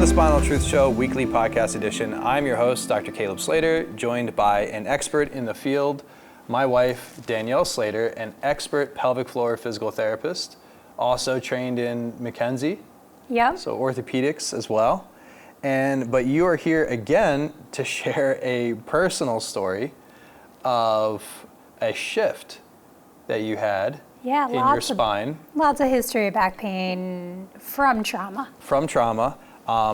Spinal Truth Show, weekly podcast edition. I'm your host, Dr. Caleb Slater, joined by an expert in the field, my wife, Danielle Slater, an expert pelvic floor physical therapist, also trained in McKenzie, so orthopedics as well. But you are here again to share a personal story of a shift that you had in your spine. Lots of history of back pain from trauma.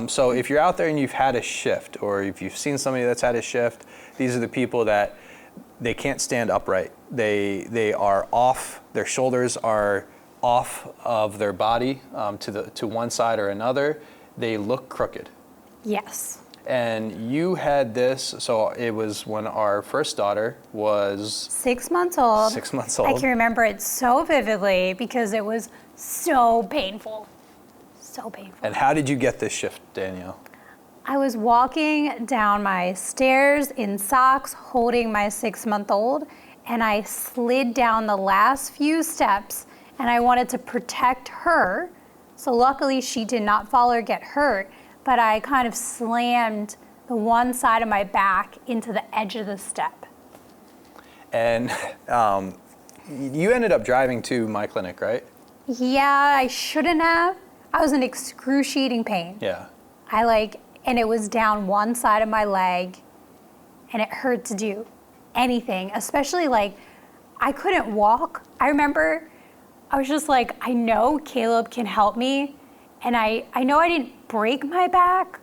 So if you're out there and you've had a shift, or if you've seen somebody that's had a shift, these are the people that they can't stand upright. They are off, their shoulders are off of their body to one side or another. They look crooked. Yes. And you had this, so it was when our first daughter was 6 months old. 6 months old. I can remember it so vividly because it was so painful. So painful. And how did you get this shift, Danielle? I was walking down my stairs in socks holding my 6-month-old, and I slid down the last few steps, and I wanted to protect her. So luckily she did not fall or get hurt, but I kind of slammed the one side of my back into the edge of the step. And you ended up driving to my clinic, right? Yeah, I shouldn't have. I was in excruciating pain. Yeah. And it was down one side of my leg, and it hurt to do anything, especially I couldn't walk. I remember I was just like, I know Caleb can help me, and I know I didn't break my back.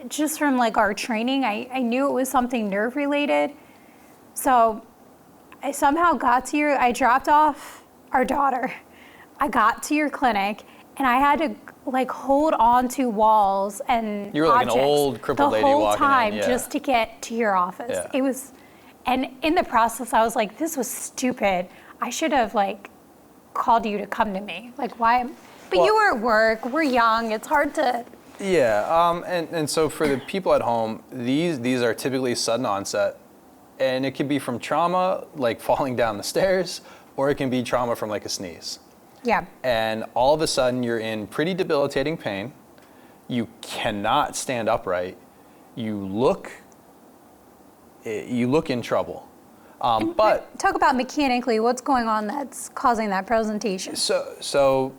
Just from our training, I knew it was something nerve related. So I somehow got to I dropped off our daughter. I got to your clinic, and I had to hold on to walls and you were like an old crippled lady walking in. The whole time just to get to your office. Yeah. It was, and in the process, I was like, this was stupid. I should have called you to come to me. Why? But you were at work. We're young. It's hard to. Yeah. And so for the people at home, these are typically sudden onset, and it can be from trauma, like falling down the stairs, or it can be trauma from a sneeze. Yeah. And all of a sudden you're in pretty debilitating pain. You cannot stand upright. You look in trouble. But talk about mechanically what's going on that's causing that presentation. So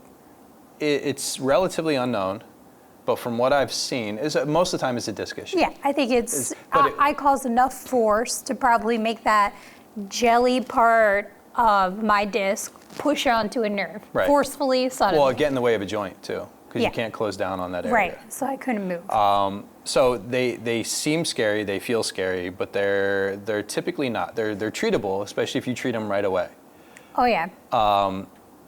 it's relatively unknown, but from what I've seen, most of the time it's a disc issue. Yeah, I think I caused enough force to probably make that jelly part of my disc push onto a nerve, forcefully, suddenly. Well, get in the way of a joint too, because you can't close down on that area. Right, so I couldn't move. So they seem scary, they feel scary, but they're typically not. They're treatable, especially if you treat them right away. Oh yeah.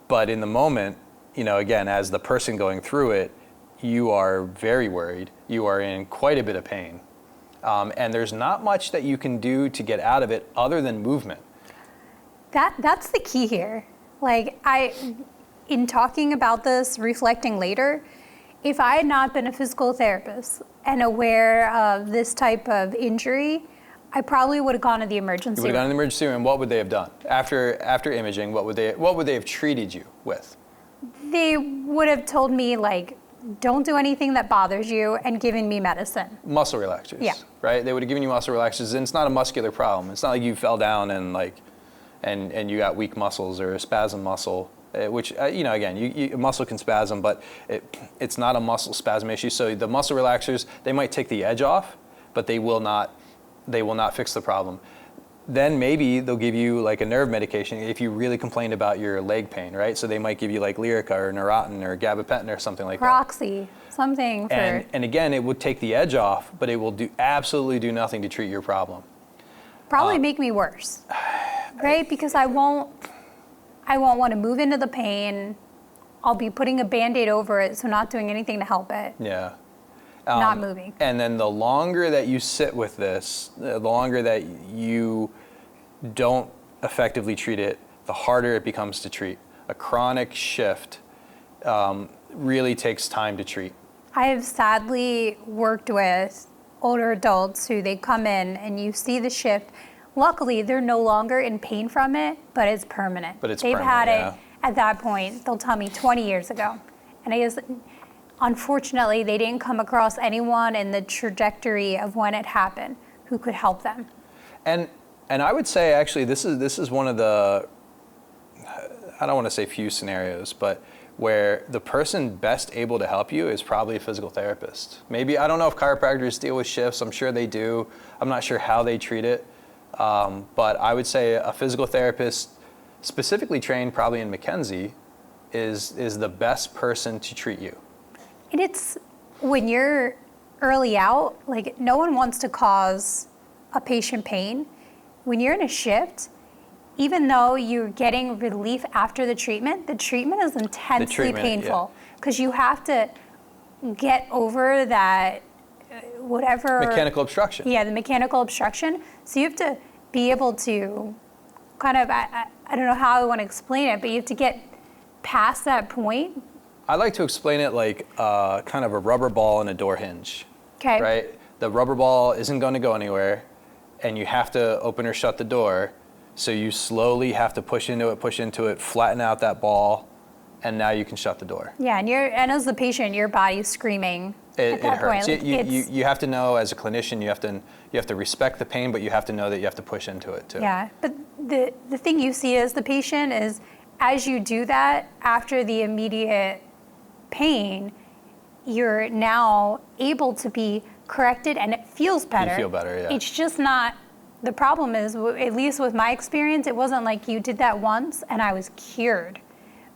But in the moment, again, as the person going through it, you are very worried. You are in quite a bit of pain, and there's not much that you can do to get out of it other than movement. That's the key here. In talking about this, reflecting later, if I had not been a physical therapist and aware of this type of injury, I probably would have gone to the emergency room. You would have gone to the emergency room, and what would they have done? After imaging, what would they have treated you with? They would have told me, don't do anything that bothers you, and given me medicine. Muscle relaxers. Yeah. Right? They would have given you muscle relaxers, and it's not a muscular problem. It's not like you fell down and you got weak muscles or a spasm muscle, which, again, a muscle can spasm, but it's not a muscle spasm issue. So the muscle relaxers, they might take the edge off, but they will not fix the problem. Then maybe they'll give you a nerve medication if you really complained about your leg pain, right? So they might give you Lyrica or Neurontin or gabapentin or something like Proxy, something for... And again, it would take the edge off, but it will absolutely do nothing to treat your problem. Probably make me worse. Right, because I won't want to move into the pain. I'll be putting a Band-Aid over it, so not doing anything to help it. Yeah. Not moving. And then the longer that you sit with this, the longer that you don't effectively treat it, the harder it becomes to treat. A chronic shift really takes time to treat. I have sadly worked with older adults who they come in and you see the shift. Luckily, they're no longer in pain from it, but it's permanent. But it's They've permanent, had it at that point, they'll tell me 20 years ago. And unfortunately, they didn't come across anyone in the trajectory of when it happened who could help them. And I would say, actually, this is one of the, I don't want to say few scenarios, but where the person best able to help you is probably a physical therapist. Maybe, I don't know if chiropractors deal with shifts. I'm sure they do. I'm not sure how they treat it. But I would say a physical therapist, specifically trained probably in McKenzie, is the best person to treat you. And it's, when you're early out, like, no one wants to cause a patient pain. When you're in a shift, even though you're getting relief after the treatment is intensely painful, because you have to get over that whatever mechanical obstruction. Yeah, the mechanical obstruction. So you have to be able to kind of, I don't know how I want to explain it, but you have to get past that point. I like to explain it like kind of a rubber ball and a door hinge. Okay. Right? The rubber ball isn't going to go anywhere, and you have to open or shut the door. So you slowly have to push into it, flatten out that ball, and now you can shut the door. Yeah, and as the patient, your body's screaming at that hurts. point. You have to know, as a clinician, you have to respect the pain, but you have to know that you have to push into it too. Yeah, but the thing you see as the patient is, as you do that, after the immediate pain, you're now able to be corrected, and it feels better. You feel better, yeah. It's just not. The problem is, at least with my experience, it wasn't like you did that once and I was cured.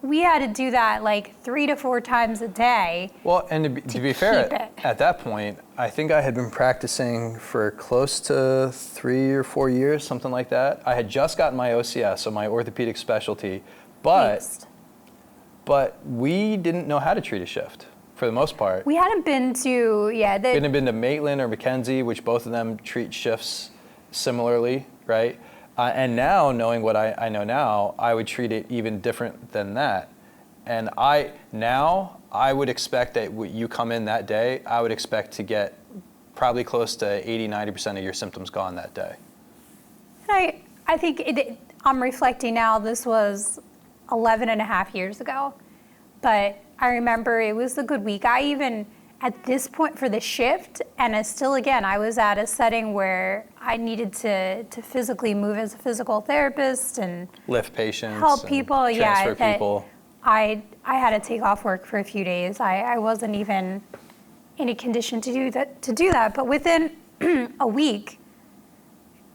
We had to do that like 3 to 4 times a day. Well, and to be fair, at that point, I think I had been practicing for close to 3 or 4 years, something like that. I had just gotten my OCS, so my orthopedic specialty, but we didn't know how to treat a shift for the most part. We hadn't been to, we hadn't been to Maitland or McKenzie, which both of them treat shifts similarly, right? And now, knowing what I know now, I would treat it even different than that. And I would expect that you come in that day, I would expect to get probably close to 80-90% of your symptoms gone that day. I think I'm reflecting now, this was 11 and a half years ago, but I remember it was a good week. I even, at this point for the shift, and I was at a setting where I needed to physically move as a physical therapist and lift patients, help people. Transfer people. I had to take off work for a few days. I wasn't even in a condition to do that. But within a week,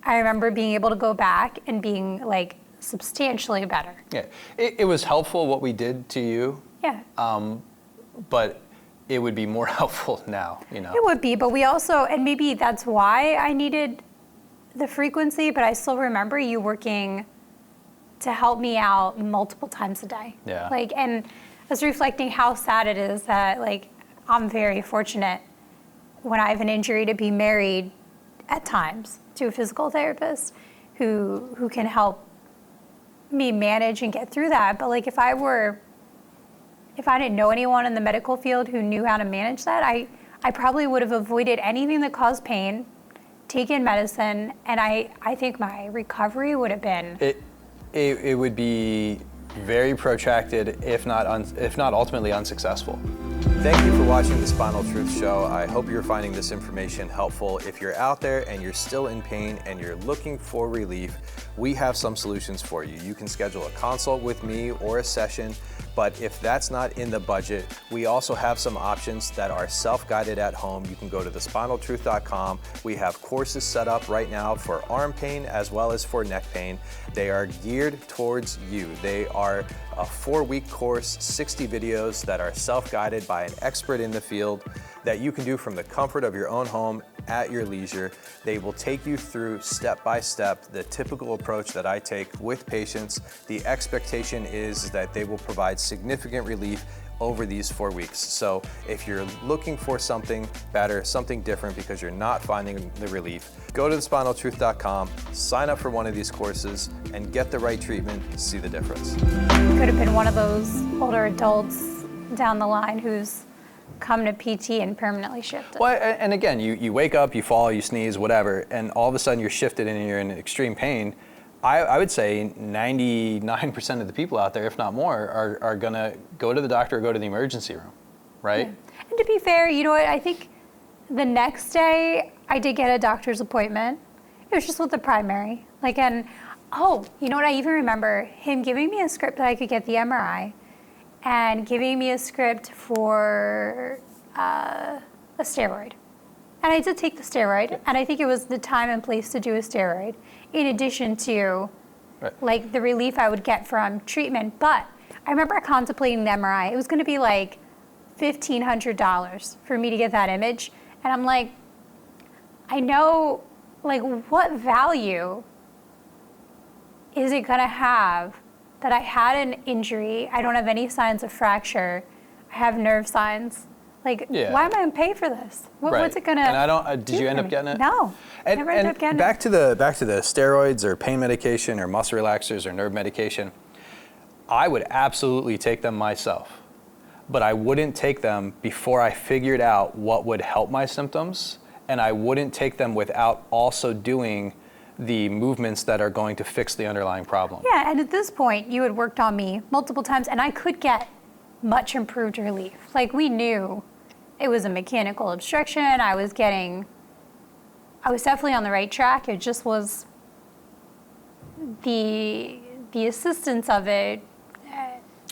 I remember being able to go back and being like substantially better. Yeah, it was helpful what we did to you. Yeah. But it would be more helpful now, you know. It would be, but we also, and maybe that's why I needed the frequency, but I still remember you working to help me out multiple times a day. Yeah. Like, and I was reflecting how sad it is that, like, I'm very fortunate when I have an injury to be married at times to a physical therapist who can help me manage and get through that. But like, if I didn't know anyone in the medical field who knew how to manage that, I probably would have avoided anything that caused pain, taken medicine, and I think my recovery would have been. It would be very protracted, if not ultimately unsuccessful. Thank you for watching the Spinal Truth Show. I hope you're finding this information helpful. If you're out there and you're still in pain and you're looking for relief, we have some solutions for you. You can schedule a consult with me or a session, but if that's not in the budget, we also have some options that are self-guided at home. You can go to thespinaltruth.com. We have courses set up right now for arm pain as well as for neck pain. They are geared towards you. They are a 4-week course, 60 videos that are self-guided by an expert in the field that you can do from the comfort of your own home at your leisure. They will take you through step by step the typical approach that I take with patients. The expectation is that they will provide significant relief over these 4 weeks. So if you're looking for something better, something different because you're not finding the relief, go to thespinaltruth.com, sign up for one of these courses, and get the right treatment, see the difference. Could have been one of those older adults down the line who's come to PT and permanently shifted. Well, and again, you wake up, you fall, you sneeze, whatever, and all of a sudden you're shifted and you're in extreme pain. I would say 99% of the people out there, if not more, are gonna go to the doctor or go to the emergency room. right? Yeah. And to be fair, you know what, I think the next day I did get a doctor's appointment. It was just with the primary. Like, and, oh, you know what, I even remember him giving me a script that I could get the MRI and giving me a script for a steroid. And I did take the steroid, and I think it was the time and place to do a steroid, in addition to like the relief I would get from treatment. But I remember contemplating the MRI. It was gonna be like $1,500 for me to get that image. And I'm like, I know, like, what value is it gonna have that I had an injury, I don't have any signs of fracture, I have nerve signs. Like, why am I gonna pay for this? What's it gonna? And I don't. Did you end up getting it? No, never ended up getting it. Back to the steroids or pain medication or muscle relaxers or nerve medication. I would absolutely take them myself, but I wouldn't take them before I figured out what would help my symptoms, and I wouldn't take them without also doing the movements that are going to fix the underlying problem. Yeah, and at this point, you had worked on me multiple times, and I could get much improved relief. Like, we knew it was a mechanical obstruction. I was definitely on the right track. It just was the assistance of it.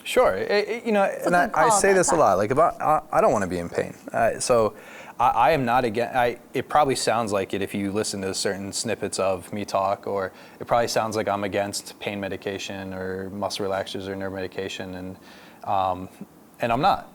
Sure, you know, and I say this a lot. Like, if I don't want to be in pain, so I am not against. It probably sounds like it if you listen to certain snippets of me talk, or it probably sounds like I'm against pain medication or muscle relaxers or nerve medication, and I'm not.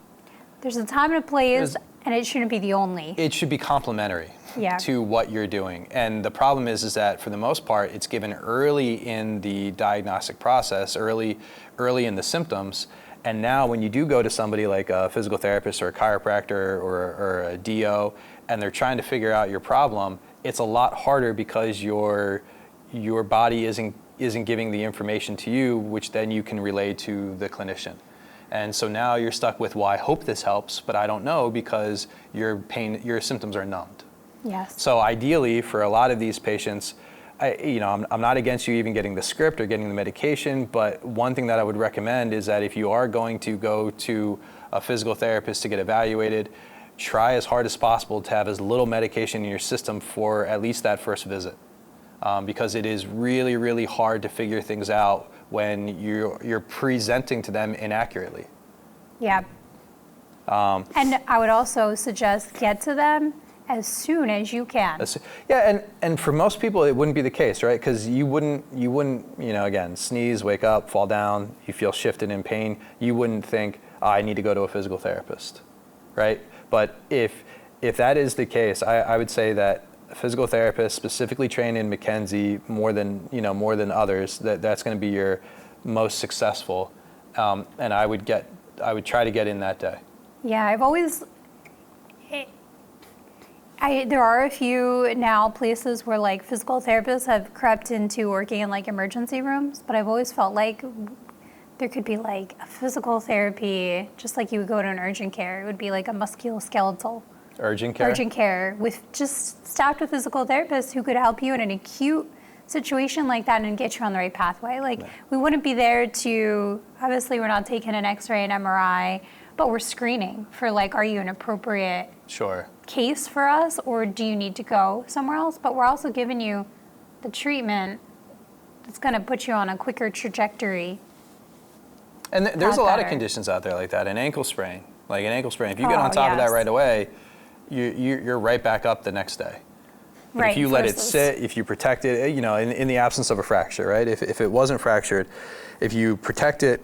There's a time and a place, and it shouldn't be the only. It should be complementary to what you're doing. And the problem is that for the most part, it's given early in the diagnostic process, early in the symptoms. And now when you do go to somebody like a physical therapist or a chiropractor or a DO, and they're trying to figure out your problem, it's a lot harder because your body isn't giving the information to you, which then you can relay to the clinician. And so now you're stuck with, well, I hope this helps, but I don't know because your symptoms are numbed. Yes. So ideally, for a lot of these patients, I'm not against you even getting the script or getting the medication, but one thing that I would recommend is that if you are going to go to a physical therapist to get evaluated, try as hard as possible to have as little medication in your system for at least that first visit. Because it is really, really hard to figure things out when you're presenting to them inaccurately. Yeah. And I would also suggest get to them as soon as you can. Yeah, and for most people it wouldn't be the case, right? Because you wouldn't, again, sneeze, wake up, fall down, you feel shifted in pain. You wouldn't think, I need to go to a physical therapist, right? But if that is the case, I would say that a physical therapist specifically trained in McKenzie more than others, that's going to be your most successful, and I would try to get in that day. Yeah, there are a few now places where like physical therapists have crept into working in like emergency rooms, but I've always felt like there could be like a physical therapy, just like you would go to an urgent care. It would be like a musculoskeletal. Urgent care? Urgent care, with just staffed with physical therapists who could help you in an acute situation like that and get you on the right pathway. Like, we wouldn't be there to, obviously we're not taking an x-ray and MRI, but we're screening for like, are you an appropriate case for us, or do you need to go somewhere else? But we're also giving you the treatment that's gonna put you on a quicker trajectory. And there's a lot of conditions out there like that. An ankle sprain, if you get on top of that right away, you're right back up the next day. But if you let it sit, if you protect it, in the absence of a fracture, right? If it wasn't fractured, if you protect it,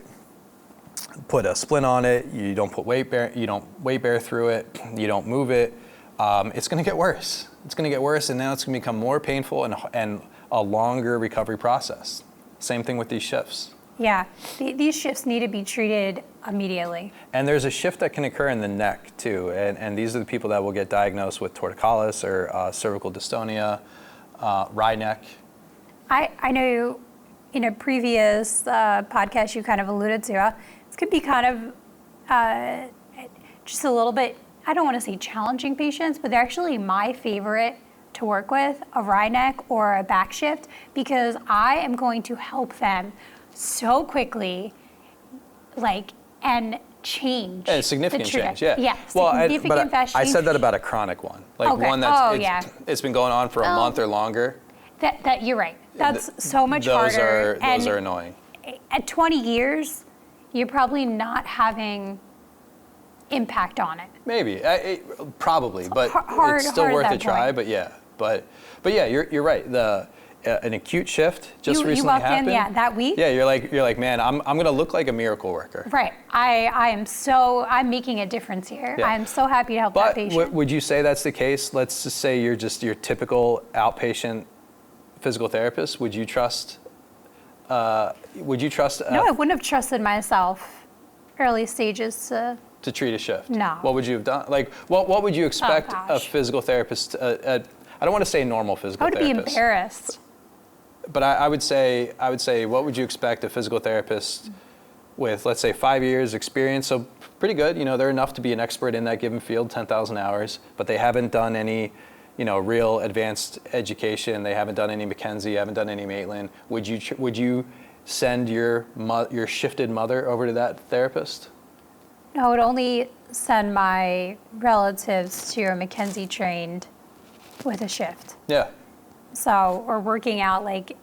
put a splint on it, you don't weight bear through it, you don't move it, it's going to get worse. It's going to get worse, and now it's going to become more painful and a longer recovery process. Same thing with these shifts. Yeah, these shifts need to be treated immediately. And there's a shift that can occur in the neck too, and these are the people that will get diagnosed with torticollis or cervical dystonia, wry neck. I know in a previous podcast you kind of alluded to, this could be kind of just a little bit, I don't want to say challenging patients, but they're actually my favorite to work with, a wry neck or a back shift, because I am going to help them so quickly, and change. Yeah, significant the change, yeah. Yeah, Well, significant fast I change. said that about a chronic one, like Okay. one that's Yeah. it's been going on for a month or longer. That you're right. That's so much harder. Those are annoying. At 20 years, you're probably not having impact on it. Maybe, probably, but hard- it's still hard at worth that a try. point. But yeah, you're right. An acute shift just You recently walked happened. in, yeah, that week. Yeah, you're like, man, I'm gonna look like a miracle worker. Right. I'm making a difference here. Yeah. I'm so happy to help that But patient. would you say that's the case? Let's just say you're just your typical outpatient physical therapist. Would you trust? No, I wouldn't have trusted myself early stages to treat a shift? No. What would you have done? Like, what would you expect a gosh. physical therapist? I don't want to say normal physical I would therapist. be embarrassed. But I would say, what would you expect a physical therapist with, let's say, 5 years experience? So pretty good. You know, they're enough to be an expert in that given field, 10,000 hours, but they haven't done any, real advanced education. They haven't done any McKenzie, haven't done any Maitland. Would you send your shifted mother over to that therapist? I would only send my relatives to a McKenzie trained with a shift. Yeah. So, or working out like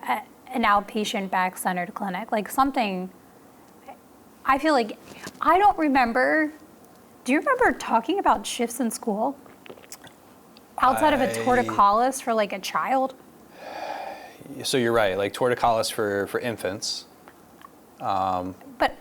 an outpatient back-centered clinic, like something. I feel like, I don't remember, do you remember talking about shifts in school? Outside of a torticollis for like a child? So you're right, like torticollis for infants. But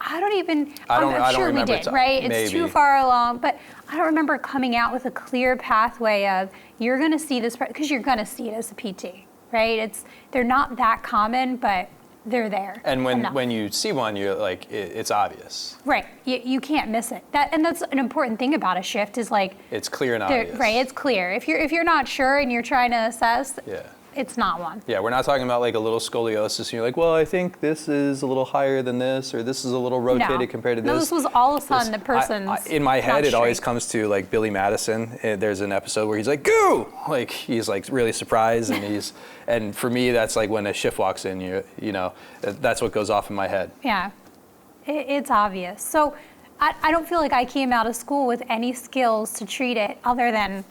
I don't even, I don't I'm sure we remember did, right? It's maybe. too far along, but I don't remember coming out with a clear pathway of, you're gonna see this, because you're gonna see it as a PT, right? They're not that common, but they're there. And enough. when you see one, you're like, it's obvious. Right, you can't miss it. And that's an important thing about a shift is like, It's clear and obvious. right, it's clear. If you're not sure and you're trying to assess, Yeah. it's not one. Yeah, we're not talking about like a little scoliosis and you're like, well, I think this is a little higher than this, or this is a little rotated compared to this. No, this was all of a sudden the person's in my head, not it always straight. comes to like Billy Madison. There's an episode where he's like, goo! Like, he's like really surprised and for me, that's like when a shift walks in, you know, that's what goes off in my head. Yeah, it's obvious. So I don't feel like I came out of school with any skills to treat it other than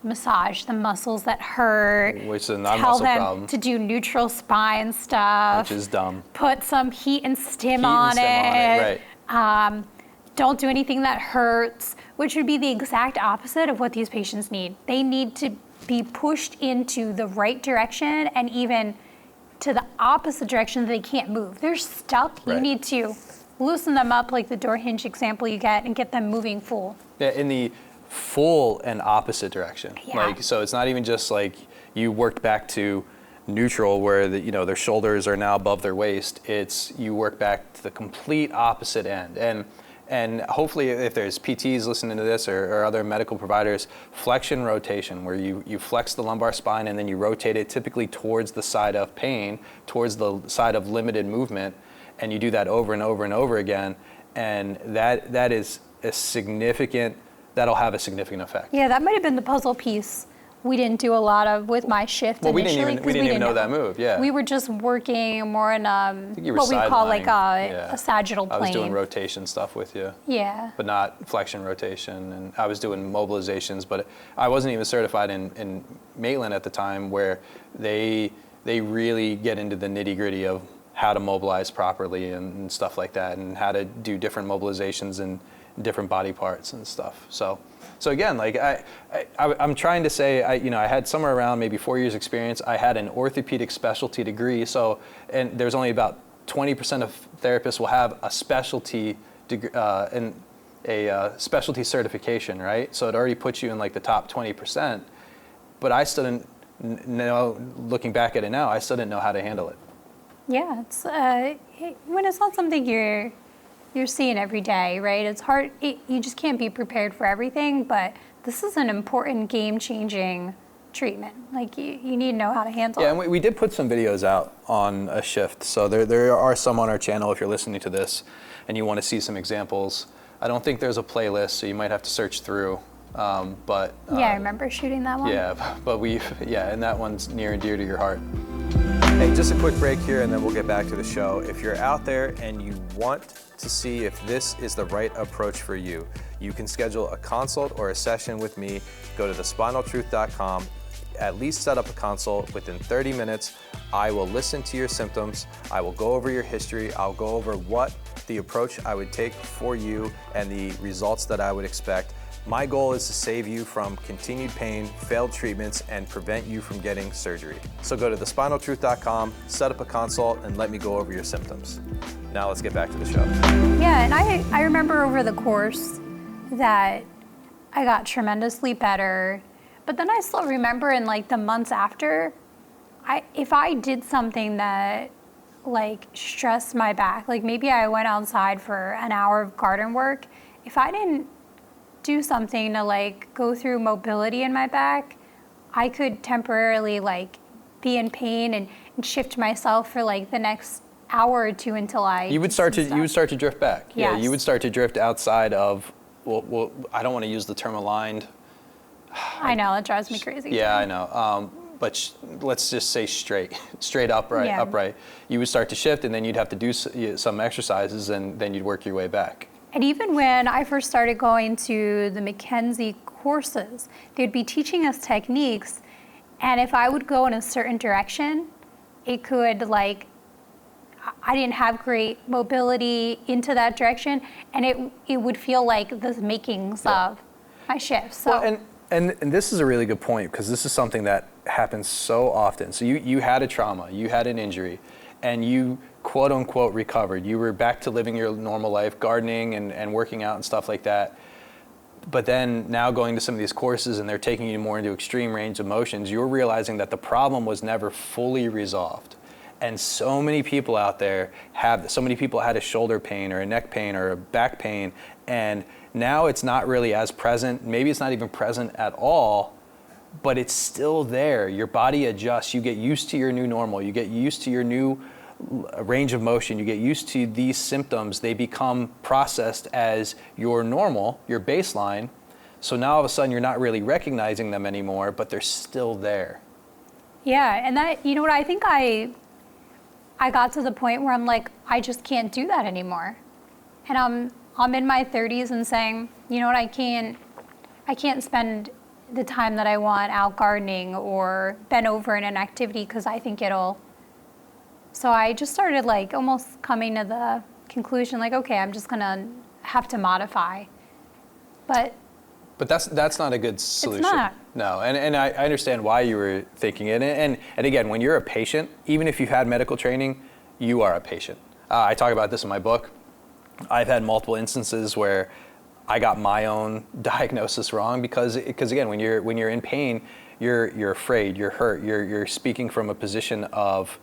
massage the muscles that hurt. Which is not a tell muscle them problem. to do neutral spine stuff. Which is dumb. Put some heat and stim Heat on and stim it. on it, right. Don't do anything that hurts, which would be the exact opposite of what these patients need. They need to be pushed into the right direction and even to the opposite direction that they can't move. They're stuck. Right. You need to loosen them up like the door hinge example you get and get them moving full. Yeah, in the full and opposite direction. Yeah. Like, so it's not even just like you worked back to neutral where their shoulders are now above their waist. It's you work back to the complete opposite end. And hopefully if there's PTs listening to this or other medical providers, flexion rotation, where you flex the lumbar spine and then you rotate it typically towards the side of pain, towards the side of limited movement, and you do that over and over and over again, and that is a significant, that'll have a significant effect. Yeah, that might have been the puzzle piece we didn't do a lot of with my shift Well, initially. we didn't even know that move, yeah. We were just working more in You were what we call like sidelining, a sagittal plane. I was doing rotation stuff with you. Yeah. But not flexion rotation, and I was doing mobilizations, but I wasn't even certified in Maitland at the time, where they really get into the nitty gritty of how to mobilize properly and stuff like that, and how to do different mobilizations and different body parts and stuff. So again, like I'm trying to say, I had somewhere around maybe 4 years experience. I had an orthopedic specialty degree. So, and there's only about 20% of therapists will have a specialty degree, and a specialty certification, right? So it already puts you in like the top 20%. But I still didn't know, looking back at it now, I still didn't know how to handle it. Yeah, it's when it's not something you're seeing every day, right? It's hard. You just can't be prepared for everything, but this is an important game-changing treatment. Like you need to know how to handle it. Yeah, and we did put some videos out on a shift. So there are some on our channel if you're listening to this and you want to see some examples. I don't think there's a playlist, so you might have to search through. Yeah, I remember shooting that one. Yeah, but and that one's near and dear to your heart. Hey, just a quick break here and then we'll get back to the show. If you're out there and you want to see if this is the right approach for you, you can schedule a consult or a session with me. Go to thespinaltruth.com. At least set up a consult. Within 30 minutes, I will listen to your symptoms. I will go over your history. I'll go over what the approach I would take for you and the results that I would expect. My goal is to save you from continued pain, failed treatments, and prevent you from getting surgery. So go to thespinaltruth.com, set up a consult, and let me go over your symptoms. Now let's get back to the show. Yeah, and I remember over the course that I got tremendously better, but then I still remember in like the months after, if I did something that like stressed my back, like maybe I went outside for an hour of garden work, if I didn't do something to like go through mobility in my back, I could temporarily like be in pain and shift myself for like the next hour or two until you would start to drift back. Yes. Yeah, you would start to drift outside of, well, I don't want to use the term aligned. I know, it drives me crazy. Yeah, I know. But let's just say straight upright. You would start to shift, and then you'd have to do some exercises, and then you'd work your way back. And even when I first started going to the McKenzie courses, they'd be teaching us techniques, and if I would go in a certain direction, it could like, I didn't have great mobility into that direction, and it would feel like the makings of my shift. So. Well, and this is a really good point, because this is something that happens so often. So you had a trauma, you had an injury, and you quote unquote recovered. You were back to living your normal life, gardening and working out and stuff like that. But then now going to some of these courses and they're taking you more into extreme range of motions, you're realizing that the problem was never fully resolved. And so many people out there had a shoulder pain or a neck pain or a back pain, and now it's not really as present. Maybe it's not even present at all, but it's still there. Your body adjusts. You get used to your new normal. You get used to your new range of motion. You get used to these symptoms. They become processed as your normal, your baseline. So now all of a sudden you're not really recognizing them anymore, but they're still there. Yeah, and that, you know what, I think I got to the point where I'm like, I just can't do that anymore. And I'm in my 30s and saying, you know what, I can't spend the time that I want out gardening or bent over in an activity because I think it'll. So I just started like almost coming to the conclusion like, okay, I'm just gonna have to modify. But that's not a good solution. It's not. No, and I understand why you were thinking it. And again, when you're a patient, even if you've had medical training, you are a patient. I talk about this in my book. I've had multiple instances where I got my own diagnosis wrong because again, when you're in pain, you're afraid, you're hurt, you're speaking from a position of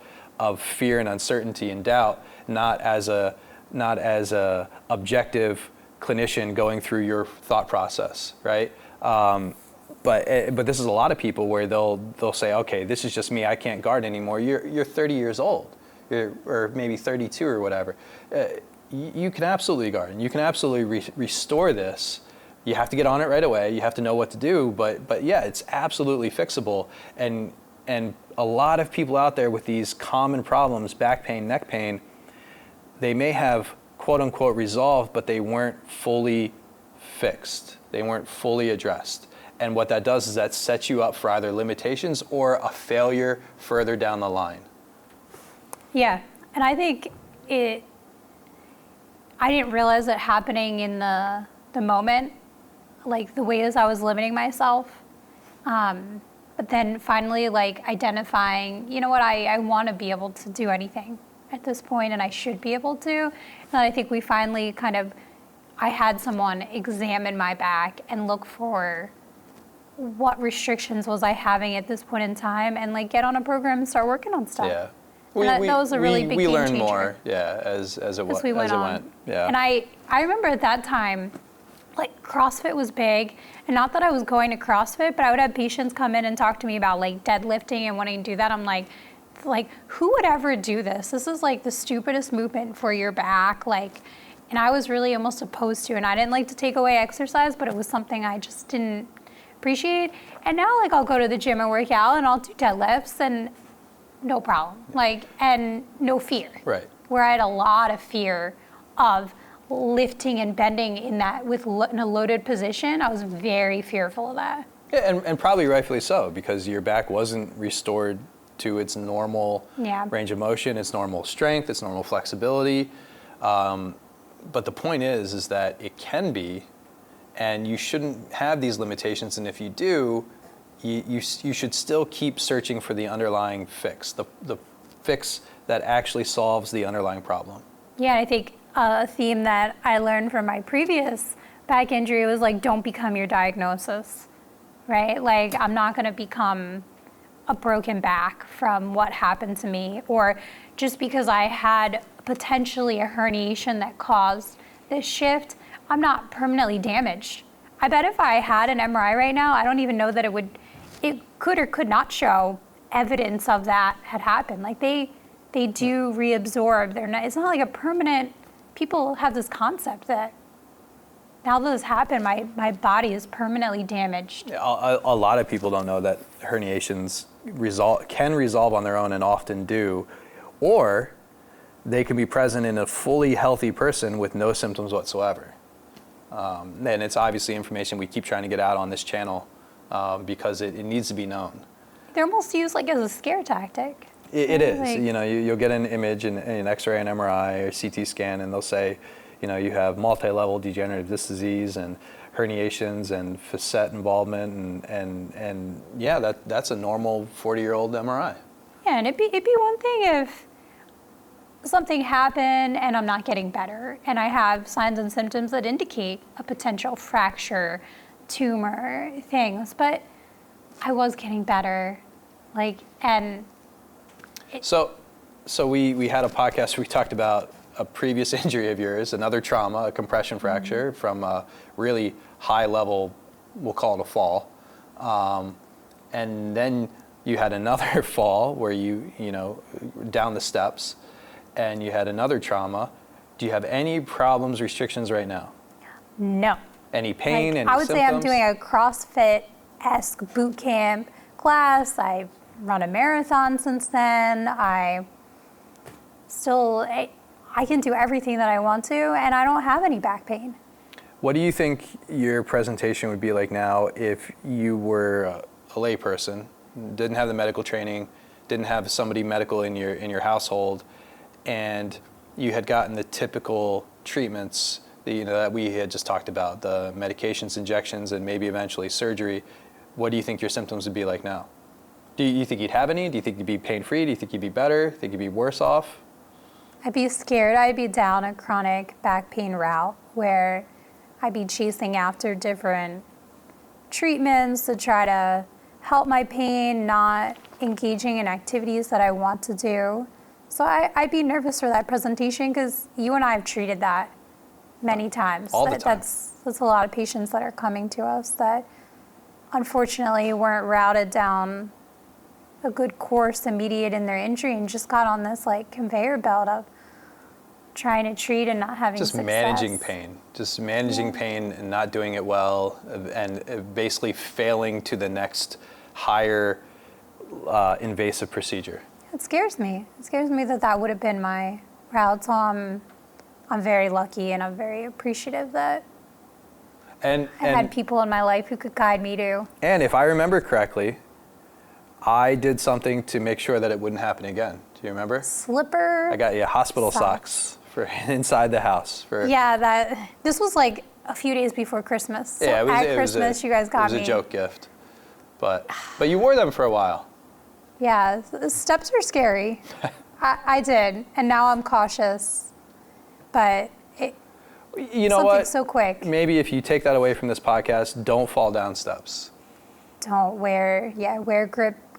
fear and uncertainty and doubt, not as a objective clinician going through your thought process, right? But this is a lot of people where they'll say, okay, this is just me, I can't garden anymore. You're 30 years old, or maybe 32 or whatever. You can absolutely garden. You can absolutely restore this. You have to get on it right away. You have to know what to do. But yeah, it's absolutely fixable. And a lot of people out there with these common problems, back pain, neck pain, they may have quote unquote resolved, but they weren't fully fixed. They weren't fully addressed. And what that does is that sets you up for either limitations or a failure further down the line. Yeah, and I think I didn't realize it happening in the moment, like the ways I was limiting myself. But then finally, like identifying, you know what, I want to be able to do anything at this point, and I should be able to. And I think we finally I had someone examine my back and look for what restrictions was I having at this point in time, and like get on a program and start working on stuff. Yeah. That was a really big game changer. We learned more, as it went. Yeah. And I remember at that time, like CrossFit was big, and not that I was going to CrossFit, but I would have patients come in and talk to me about like deadlifting and wanting to do that. I'm like who would ever do this? This is like the stupidest movement for your back, and I was really almost opposed to it. And I didn't like to take away exercise, but it was something I just didn't appreciate. And now I'll go to the gym and work out, and I'll do deadlifts, and no problem. Like, and no fear. Right. Where I had a lot of fear of lifting and bending in that in a loaded position, I was very fearful of that. Yeah, and probably rightfully so, because your back wasn't restored to its normal range of motion, its normal strength, its normal flexibility. But the point is that it can be, and you shouldn't have these limitations. And if you do, you should still keep searching for the underlying fix, the fix that actually solves the underlying problem. Yeah, I think a theme that I learned from my previous back injury was like, don't become your diagnosis, right? Like, I'm not going to become a broken back from what happened to me, or just because I had potentially a herniation that caused this shift, I'm not permanently damaged. I bet if I had an MRI right now, I don't even know that it could or could not show evidence of that had happened. Like they do reabsorb. It's not like a permanent, people have this concept that now that this happened, my body is permanently damaged. A lot of people don't know that herniations can resolve on their own, and often do, or they can be present in a fully healthy person with no symptoms whatsoever. And it's obviously information we keep trying to get out on this channel because it needs to be known. They're almost used like as a scare tactic. It is. Like, you'll get an image in an X-ray, an MRI, or CT scan, and they'll say, you have multi-level degenerative disc disease and herniations and facet involvement, and yeah, that's a normal 40-year-old MRI. Yeah, and it'd be one thing if something happened and I'm not getting better, and I have signs and symptoms that indicate a potential fracture, tumor, things, but I was getting better, So we had a podcast where we talked about a previous injury of yours, another trauma, a compression fracture from a really high level, we'll call it a fall. And then you had another fall where you down the steps, and you had another trauma. Do you have any problems, restrictions right now? No. Any pain, any I would symptoms? say I'm doing a CrossFit-esque boot camp class. I've run a marathon since then. I can do everything that I want to, and I don't have any back pain. What do you think your presentation would be like now if you were a layperson, didn't have the medical training, didn't have somebody medical in your household, and you had gotten the typical treatments that we had just talked about, the medications, injections, and maybe eventually surgery? What do you think your symptoms would be like now? Do you think you'd have any? Do you think you'd be pain-free? Do you think you'd be better? Do you think you'd be worse off? I'd be scared. I'd be down a chronic back pain route where I'd be chasing after different treatments to try to help my pain, not engaging in activities that I want to do. So I'd be nervous for that presentation because you and I have treated that many times. All the time. That's a lot of patients that are coming to us that unfortunately weren't routed down a good course immediate in their injury and just got on this conveyor belt of trying to treat and not having just success. managing pain and not doing it well, and basically failing to the next higher invasive procedure. It scares me. It scares me that would have been my route. So I'm very lucky, and I'm very appreciative that I had people in my life who could guide me to. And if I remember correctly, I did something to make sure that it wouldn't happen again. Do you remember? Slipper. I got you hospital socks for inside the house. This was like a few days before Christmas. So yeah, at Christmas, you guys got me. It was a joke gift, but you wore them for a while. Yeah, the steps are scary. I did, and now I'm cautious. But you know what? So quick. Maybe if you take that away from this podcast, don't fall down steps. Don't wear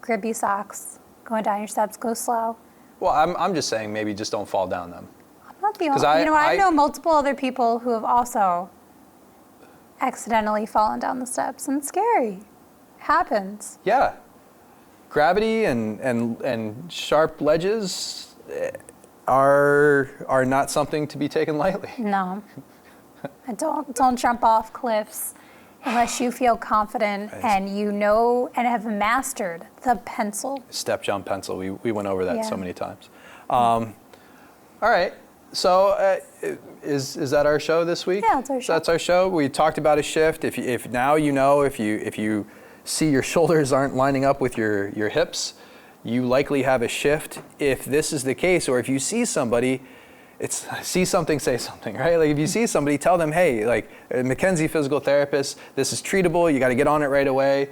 grippy socks. Going down your steps, go slow. Well, I'm just saying maybe just don't fall down them. I'm not the only. I know multiple other people who have also accidentally fallen down the steps, and it's scary. It happens. Yeah. Gravity and sharp ledges are not something to be taken lightly. No. Don't jump off cliffs unless you feel confident and you know and have mastered the pencil. Step, jump, pencil. We went over that so many times. All right. So is that our show this week? Yeah, it's our show. So that's our show. We talked about a shift. If now you know, if you see your shoulders aren't lining up with your hips, you likely have a shift. If this is the case, or if you see somebody, it's see something, say something, right? Like if you see somebody, tell them, hey, like Mackenzie physical therapist, this is treatable. You got to get on it right away.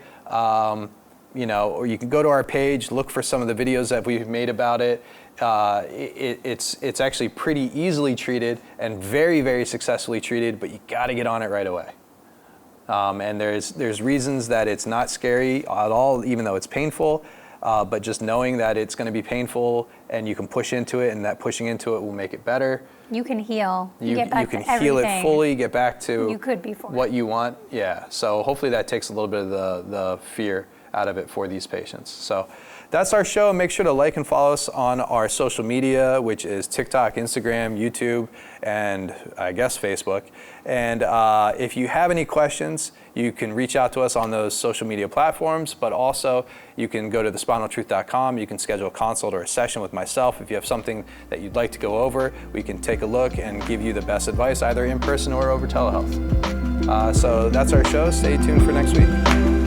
You know, or you can go to our page, look for some of the videos that we've made about it. It's actually pretty easily treated and very, very successfully treated, but you got to get on it right away. And there's reasons that it's not scary at all, even though it's painful. But just knowing that it's going to be painful and you can push into it, and that pushing into it will make it better. You can heal. You get back can to heal everything it fully, get back to you could before. what you want. Yeah. So hopefully that takes a little bit of the fear out of it for these patients. So that's our show. Make sure to like and follow us on our social media, which is TikTok, Instagram, YouTube, and I guess Facebook. And if you have any questions, you can reach out to us on those social media platforms, but also you can go to thespinaltruth.com. You can schedule a consult or a session with myself. If you have something that you'd like to go over, we can take a look and give you the best advice, either in person or over telehealth. So that's our show. Stay tuned for next week.